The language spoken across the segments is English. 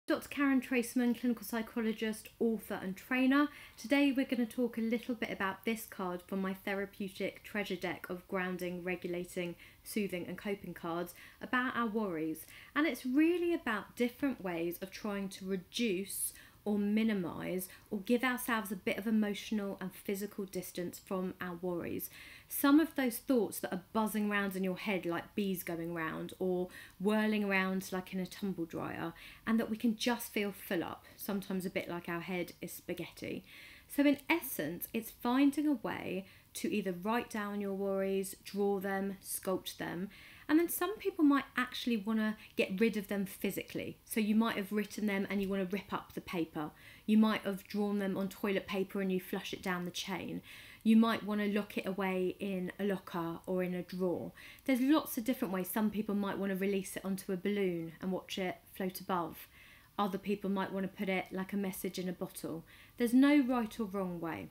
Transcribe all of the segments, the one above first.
Dr Karen Treisman, clinical psychologist, author and trainer. Today we're going to talk a little bit about this card from my therapeutic treasure deck of grounding, regulating, soothing and coping cards about our worries. And it's really about different ways of trying to reduce or minimise or give ourselves a bit of emotional and physical distance from our worries. Some of those thoughts that are buzzing around in your head like bees going round or whirling around like in a tumble dryer, and that we can just feel full up, sometimes a bit like our head is spaghetti. So in essence, it's finding a way to either write down your worries, draw them, sculpt them, and then some people might actually want to get rid of them physically. So you might have written them and you want to rip up the paper. You might have drawn them on toilet paper and you flush it down the chain. You might want to lock it away in a locker or in a drawer. There's lots of different ways. Some people might want to release it onto a balloon and watch it float above. Other people might want to put it like a message in a bottle. There's no right or wrong way.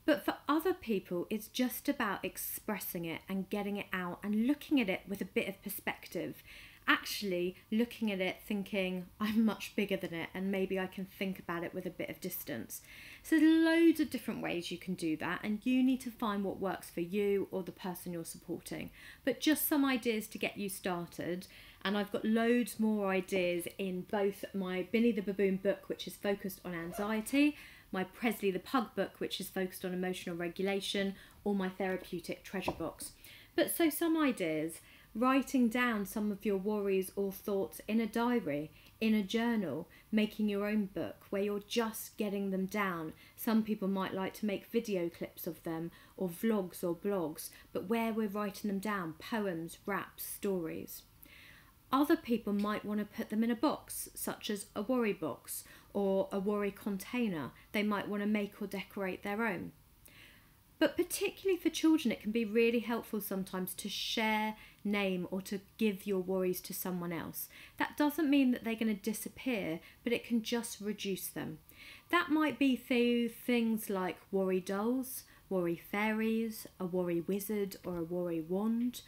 But for other people, it's just about expressing it and getting it out and looking at it with a bit of perspective. Actually looking at it thinking, I'm much bigger than it and maybe I can think about it with a bit of distance. So there's loads of different ways you can do that, and you need to find what works for you or the person you're supporting. But just some ideas to get you started. And I've got loads more ideas in both my Binny the Baboon book, which is focused on anxiety, my Presley the Pug book, which is focused on emotional regulation, or my therapeutic treasure box. But so some ideas: writing down some of your worries or thoughts in a diary, in a journal, making your own book where you're just getting them down. Some people might like to make video clips of them, or vlogs or blogs, but where we're writing them down, poems, raps, stories. Other people might want to put them in a box, such as a worry box or a worry container. They might want to make or decorate their own. But particularly for children, it can be really helpful sometimes to share, name, or to give your worries to someone else. That doesn't mean that they're going to disappear, but it can just reduce them. That might be through things like worry dolls, worry fairies, a worry wizard or a worry wand.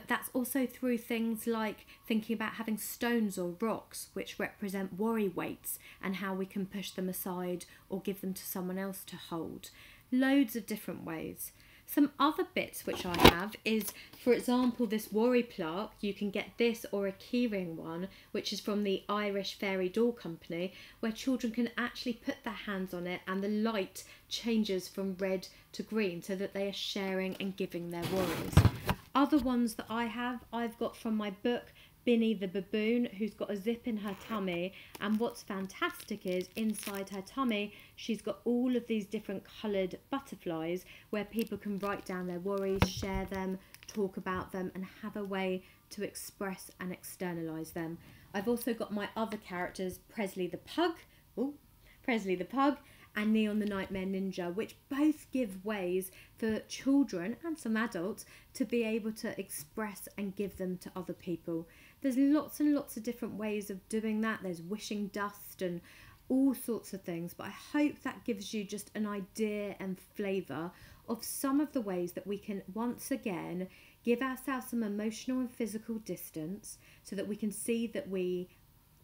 That's also through things like thinking about having stones or rocks which represent worry weights and how we can push them aside or give them to someone else to hold. Loads of different ways. Some other bits which I have is, for example, this worry plaque. You can get this or a keyring one, which is from the Irish Fairy Doll Company, where children can actually put their hands on it and the light changes from red to green so that they are sharing and giving their worries. Other ones that I've got from my book, Binny the Baboon, who's got a zip in her tummy, and what's fantastic is inside her tummy she's got all of these different coloured butterflies where people can write down their worries, share them, talk about them, and have a way to express and externalise them. I've also got my other characters, Presley the Pug and Neon the Nightmare Ninja, which both give ways for children and some adults to be able to express and give them to other people. There's lots and lots of different ways of doing that. There's wishing dust and all sorts of things, but I hope that gives you just an idea and flavour of some of the ways that we can once again give ourselves some emotional and physical distance so that we can see that we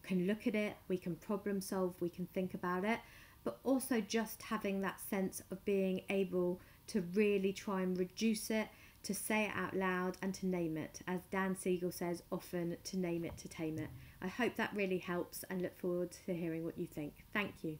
can look at it, we can problem solve, we can think about it, but also just having that sense of being able to really try and reduce it, to say it out loud and to name it. As Dan Siegel says often, to name it, to tame it. I hope that really helps and look forward to hearing what you think. Thank you.